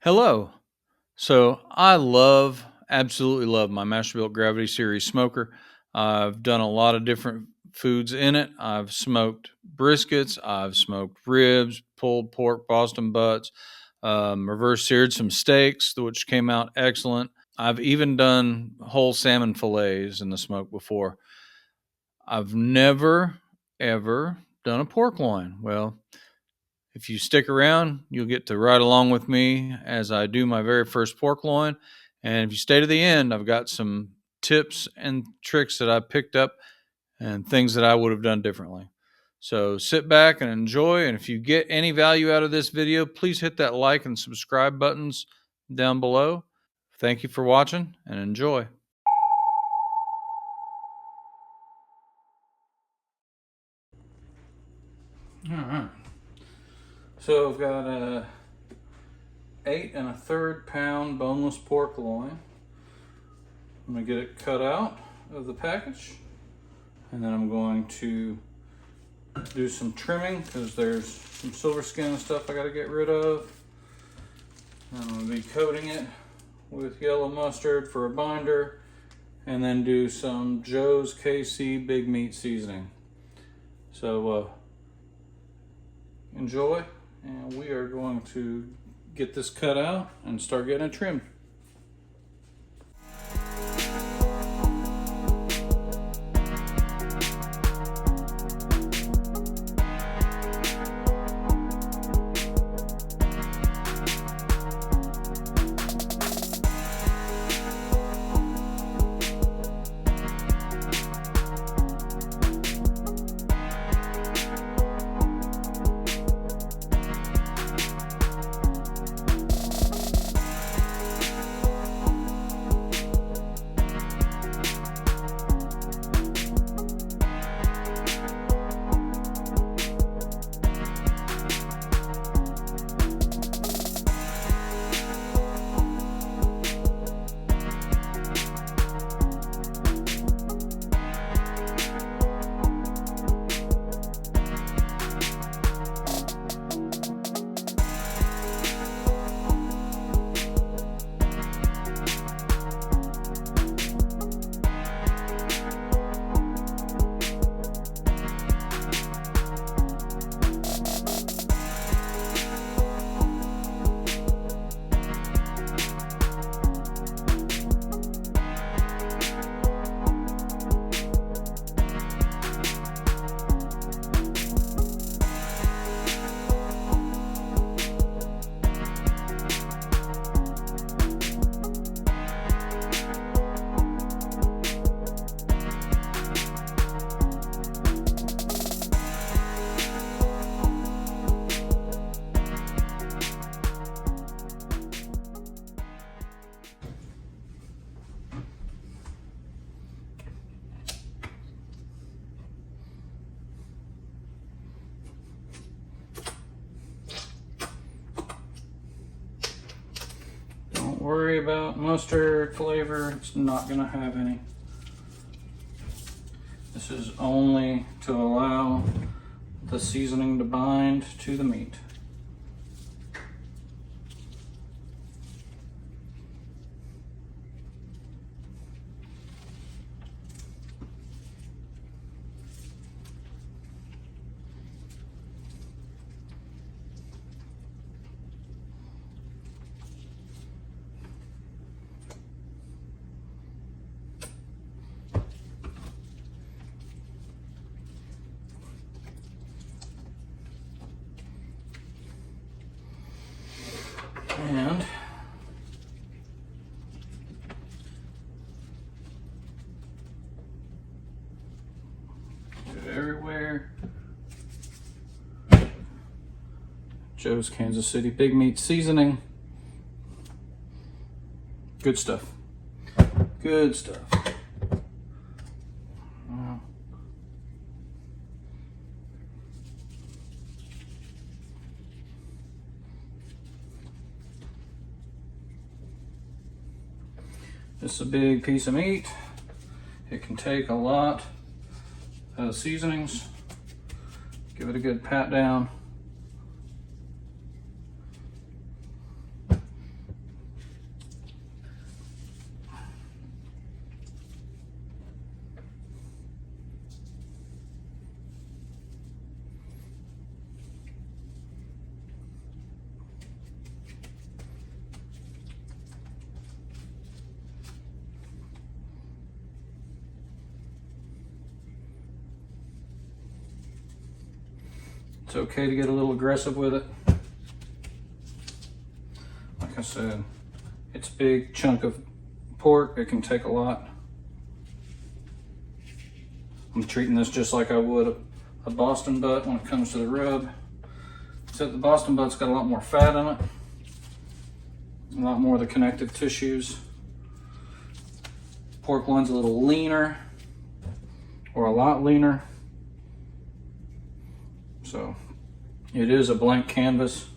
Hello. Absolutely love my Masterbuilt Gravity Series smoker. I've done a lot of different foods in it. I've smoked briskets, I've smoked ribs, pulled pork, Boston butts, reverse seared some steaks, which came out excellent. I've even done whole salmon fillets in the smoke before. I've never, ever done a pork loin. Well, if you stick around, you'll get to ride along with me as I do my very first pork loin. And if you stay to the end, I've got some tips and tricks that I picked up and things that I would have done differently. So sit back and enjoy. And if you get any value out of this video, please hit that like and subscribe buttons down below. Thank you for watching and enjoy. All right. So I've got a 8 1/3 pound boneless pork loin. I'm going to get it cut out of the package, and then I'm going to do some trimming because there's some silver skin and stuff I got to get rid of. I'm going to be coating it with yellow mustard for a binder, and then do some Joe's KC Big Meat seasoning. So enjoy, and we are going to get this cut out and start getting it trimmed. Don't worry about mustard flavor, it's not going to have any. This is only to allow the seasoning to bind to the meat. And get it everywhere. Joe's Kansas City Big Meat seasoning. Good stuff. Good stuff. This is a big piece of meat. It can take a lot of seasonings. Give it a good pat down. It's okay to get a little aggressive with it. Like I said, it's a big chunk of pork. It can take a lot. I'm treating this just like I would a Boston butt when it comes to the rub. Except the Boston butt's got a lot more fat in it. A lot more of the connective tissues. Pork loin's a little leaner, or a lot leaner. So it is a blank canvas.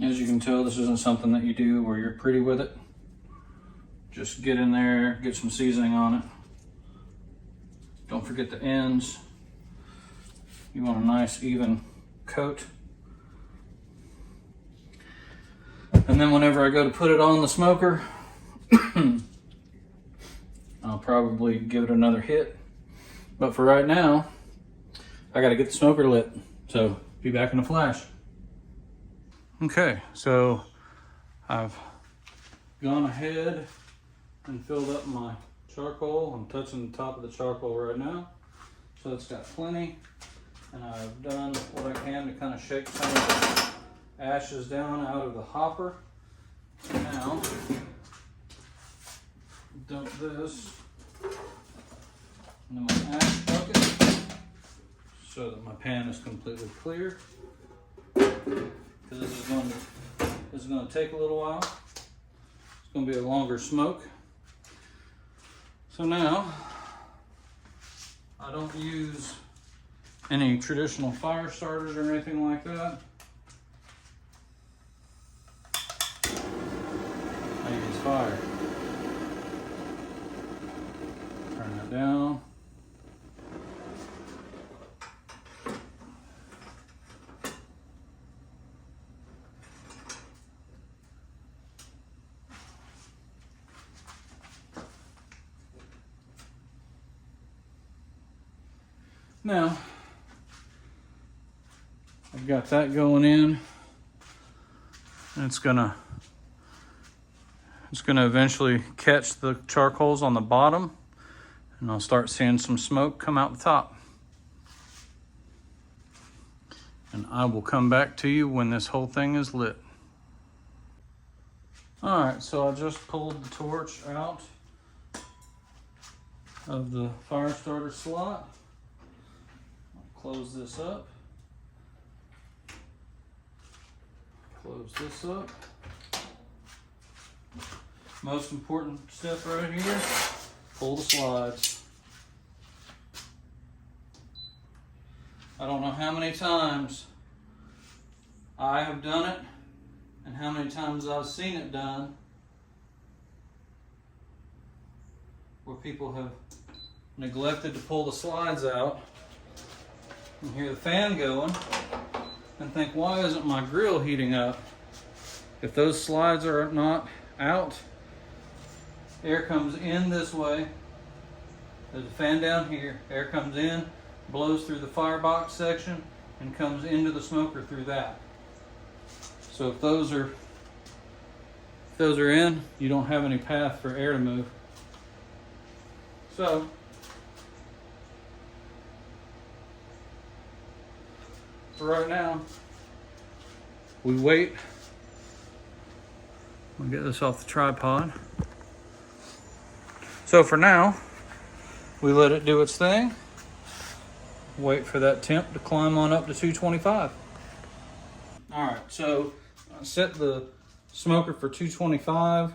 As you can tell, this isn't something that you do where you're pretty with it. Just get in there, get some seasoning on it. Don't forget the ends. You want a nice even coat. And then whenever I go to put it on the smoker, I'll probably give it another hit. But for right now, I gotta get the smoker lit. So be back in a flash. Okay, so I've gone ahead and filled up my charcoal. I'm touching the top of the charcoal right now. So it's got plenty. And I've done what I can to kind of shake some of the ashes down out of the hopper. Now, dump this into my ash bucket so that my pan is completely clear. Because this is going to take a little while. It's going to be a longer smoke. So now, I don't use any traditional fire starters or anything like that. I use fire. Turn that down. Now, I've got that going in, and it's gonna eventually catch the charcoals on the bottom, and I'll start seeing some smoke come out the top. And I will come back to you when this whole thing is lit. All right, so I just pulled the torch out of the fire starter slot. Close this up. Close this up. Most important step right here, pull the slides. I don't know how many times I have done it and how many times I've seen it done where people have neglected to pull the slides out and hear the fan going and think, why isn't my grill heating up? If those slides are not out, air comes in this way. There's a fan down here. Air comes in, blows through the firebox section, and comes into the smoker through that. So if those are in, you don't have any path for air to move. So for right now, we wait. We'll get this off the tripod. So for now, we let it do its thing. Wait for that temp to climb on up to 225. All right, so I set the smoker for 225.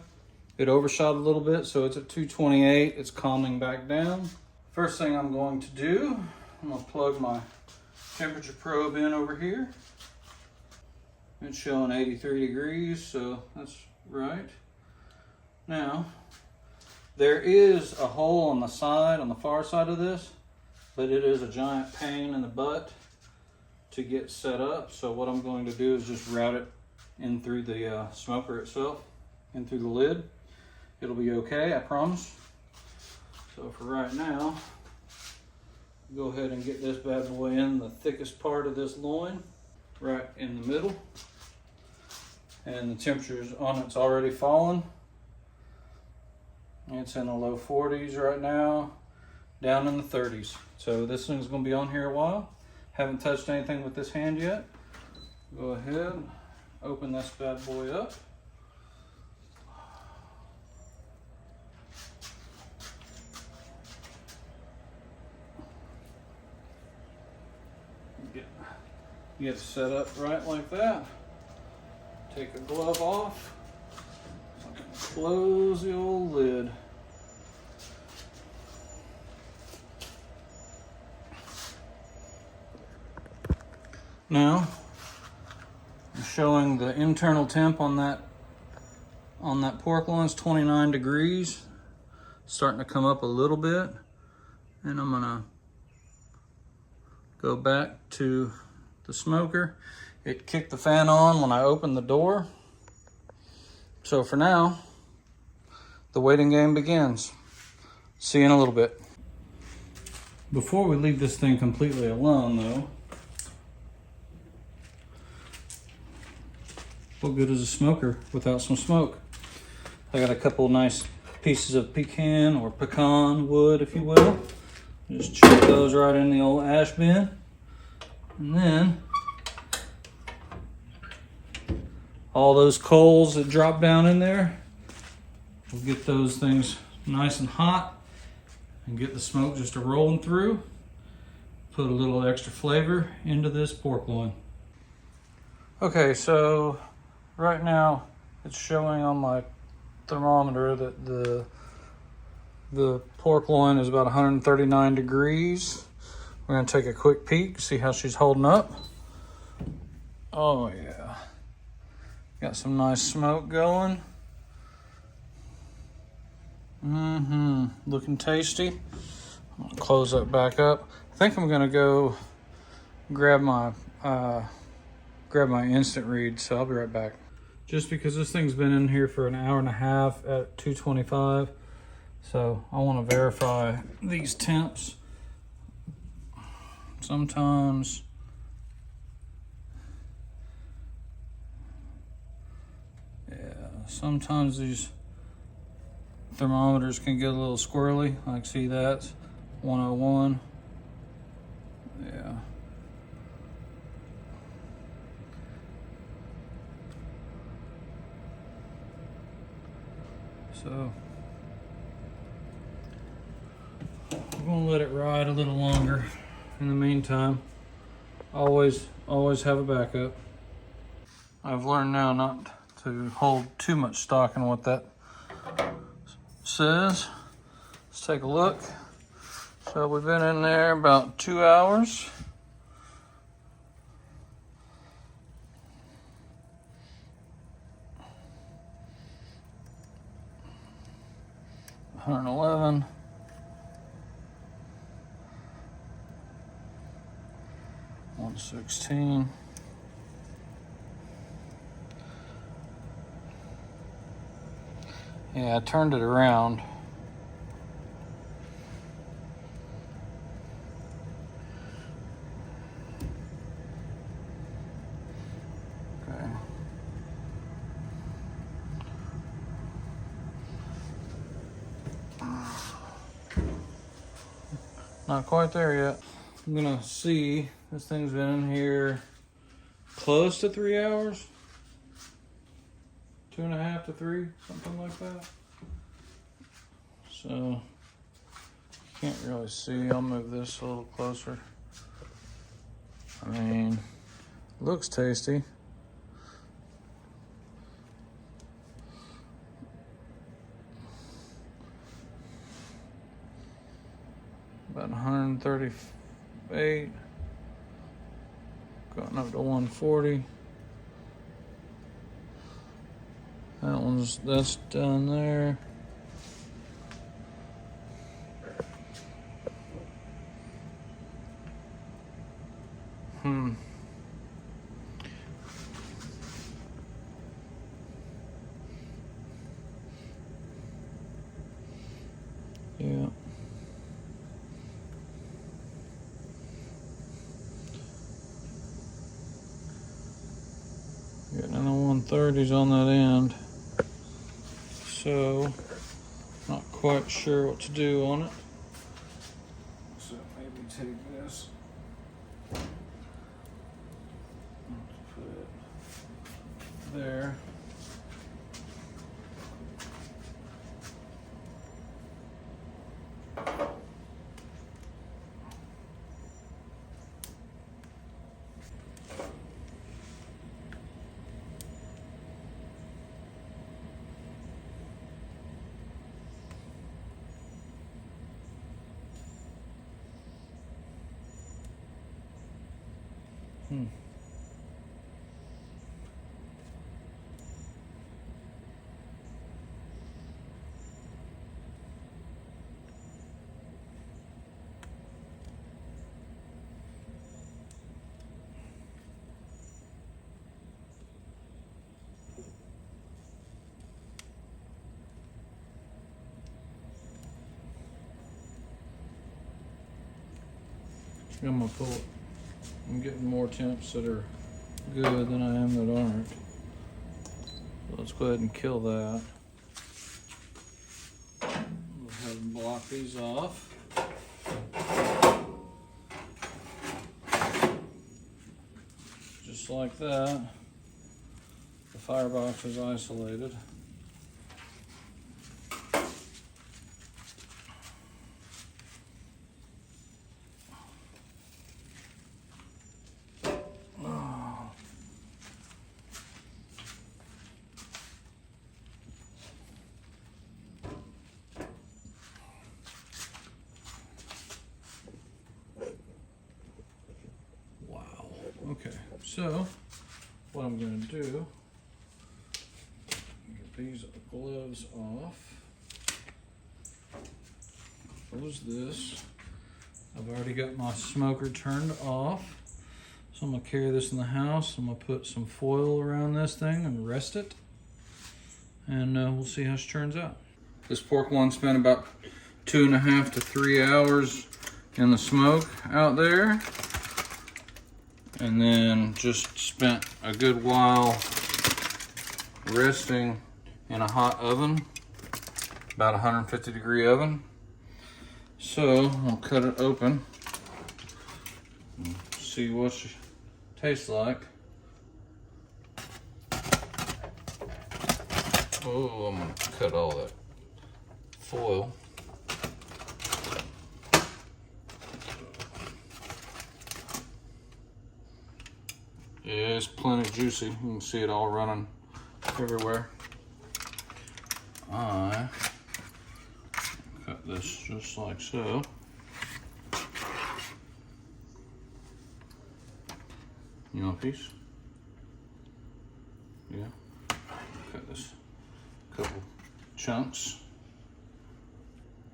It overshot a little bit, so it's at 228. It's calming back down. First thing I'm going to do, I'm gonna plug my temperature probe in over here. It's showing 83 degrees, so that's right. Now, there is a hole on the side, on the far side of this, but it is a giant pain in the butt to get set up. So what I'm going to do is just route it in through the smoker itself, in through the lid. It'll be okay, I promise. So for right now, go ahead and get this bad boy in the thickest part of this loin, right in the middle. And the temperature's on it's already fallen. It's in the low 40s right now, down in the 30s. So this thing's gonna be on here a while. Haven't touched anything with this hand yet. Go ahead, open this bad boy up. Get set up right like that. Take a glove off. Close the old lid. Now, I'm showing the internal temp on that pork loin is 29 degrees. Starting to come up a little bit. And I'm gonna go back to the smoker. It kicked the fan on when I opened the door. So for now, the waiting game begins. See you in a little bit. Before we leave this thing completely alone though, what good is a smoker without some smoke? I got a couple nice pieces of pecan or pecan wood, if you will. Just chuck those right in the old ash bin. And then all those coals that drop down in there, we'll get those things nice and hot and get the smoke just rolling through. Put a little extra flavor into this pork loin. Okay, so right now it's showing on my thermometer that the pork loin is about 139 degrees. We're gonna take a quick peek, see how she's holding up. Oh yeah. Got some nice smoke going. Looking tasty. I'm gonna close that back up. I think I'm gonna go grab my instant read, so I'll be right back. Just because this thing's been in here for an hour and a half at 225, so I want to verify these temps. Sometimes sometimes these thermometers can get a little squirrely. Like, see, that's 101. Yeah. So I'm gonna let it ride a little longer. In the meantime, always have a backup. I've learned now not to hold too much stock in what that says. Let's take a look. So we've been in there about 2 hours. $111. 116. Yeah, I turned it around. Okay. Not quite there yet. I'm gonna see, this thing's been in here close to 3 hours. 2.5 to 3, something like that. So, can't really see. I'll move this a little closer. I mean, looks tasty. About 138, going up to 140. That's done there. Yeah. 30s on that end. So, not quite sure what to do on it. So maybe take this, put it there. I'm gonna pull it. I'm getting more temps that are good than I am that aren't. So let's go ahead and kill that. We'll go ahead and block these off. Just like that, the firebox is isolated. Okay, so what I'm going to do, get these gloves off, close this. I've already got my smoker turned off, so I'm going to carry this in the house. I'm going to put some foil around this thing and rest it, and we'll see how she turns out. This pork one spent about 2.5 to 3 hours in the smoke out there. And then just spent a good while resting in a hot oven, about 150-degree oven. So I'll cut it open and see what she tastes like. Oh, I'm gonna cut all that foil. It's plenty juicy. You can see it all running everywhere. I cut this just like so. You want a piece? Yeah. Cut this couple chunks.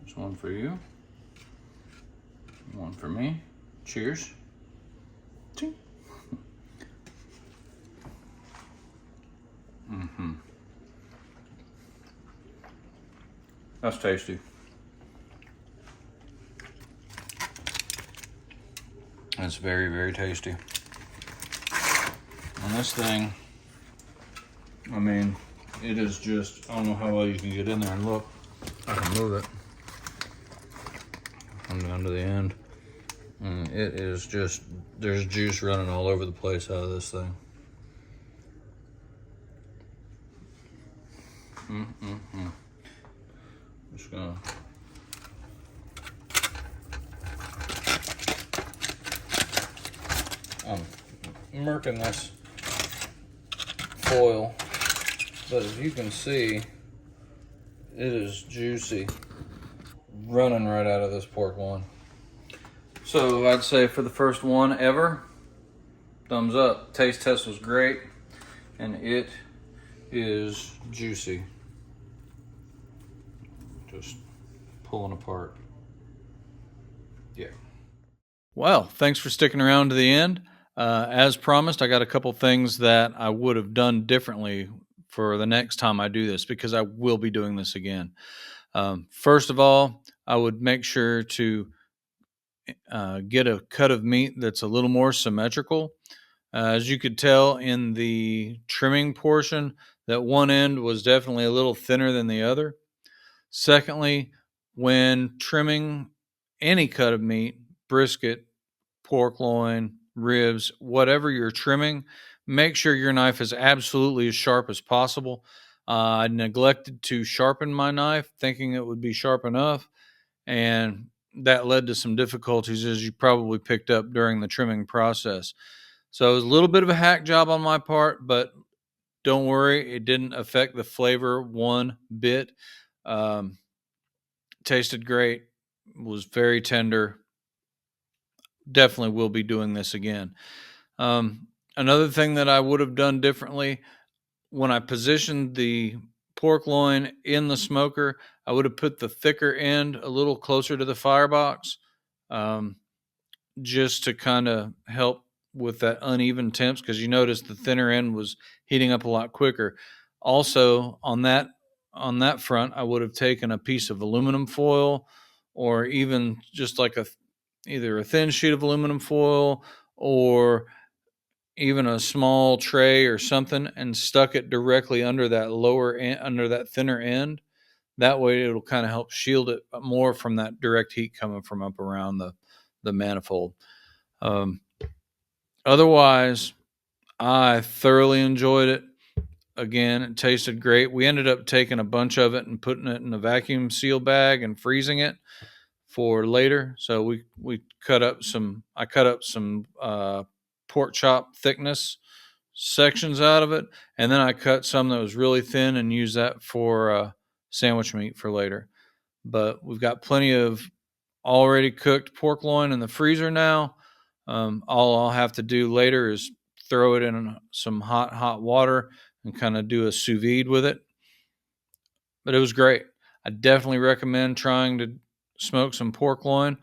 There's one for you. One for me. Cheers. Ching. That's tasty. That's very, very tasty. And this thing, I mean, it is just, I don't know how well you can get in there and look. I can move it. I'm down to the end. And it is just, there's juice running all over the place out of this thing. Just gonna I'm murking this foil, but as you can see, it is juicy, running right out of this pork one. So I'd say for the first one ever, thumbs up. Taste test was great, and it is juicy. Just pulling apart. Yeah. Well, thanks for sticking around to the end. As promised, I got a couple things that I would have done differently for the next time I do this, because I will be doing this again. First of all, I would make sure to get a cut of meat that's a little more symmetrical. As you could tell in the trimming portion, that one end was definitely a little thinner than the other. Secondly, when trimming any cut of meat, brisket, pork loin, ribs, whatever you're trimming, make sure your knife is absolutely as sharp as possible. I neglected to sharpen my knife, thinking it would be sharp enough, and that led to some difficulties, as you probably picked up during the trimming process. So it was a little bit of a hack job on my part, but don't worry, it didn't affect the flavor one bit. Um, Tasted great, was very tender. Definitely will be doing this again. Another thing that I would have done differently, when I positioned the pork loin in the smoker, I would have put the thicker end a little closer to the firebox, um, just to kind of help with that uneven temps, because you notice the thinner end was heating up a lot quicker. Also, on that front, I would have taken a piece of aluminum foil, or even just like either a thin sheet of aluminum foil, or even a small tray or something, and stuck it directly under that under that thinner end. That way it'll kind of help shield it more from that direct heat coming from up around the manifold. um, Otherwise, I thoroughly enjoyed it. Again, it tasted great. We ended up taking a bunch of it and putting it in a vacuum seal bag and freezing it for later. So we cut up some. I cut up some pork chop thickness sections out of it, and then I cut some that was really thin and used that for sandwich meat for later. But we've got plenty of already cooked pork loin in the freezer now. All I'll have to do later is throw it in some hot water and kind of do a sous vide with it. But it was great. I definitely recommend trying to smoke some pork loin.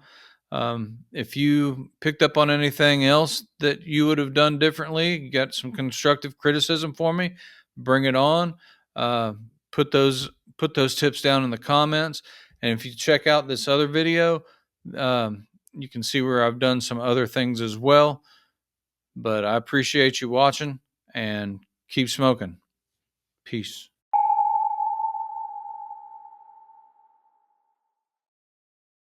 If you picked up on anything else that you would have done differently, you got some constructive criticism for me, bring it on. Uh, put those put those tips down in the comments. And if you check out this other video, you can see where I've done some other things as well. But I appreciate you watching, and keep smoking. Peace.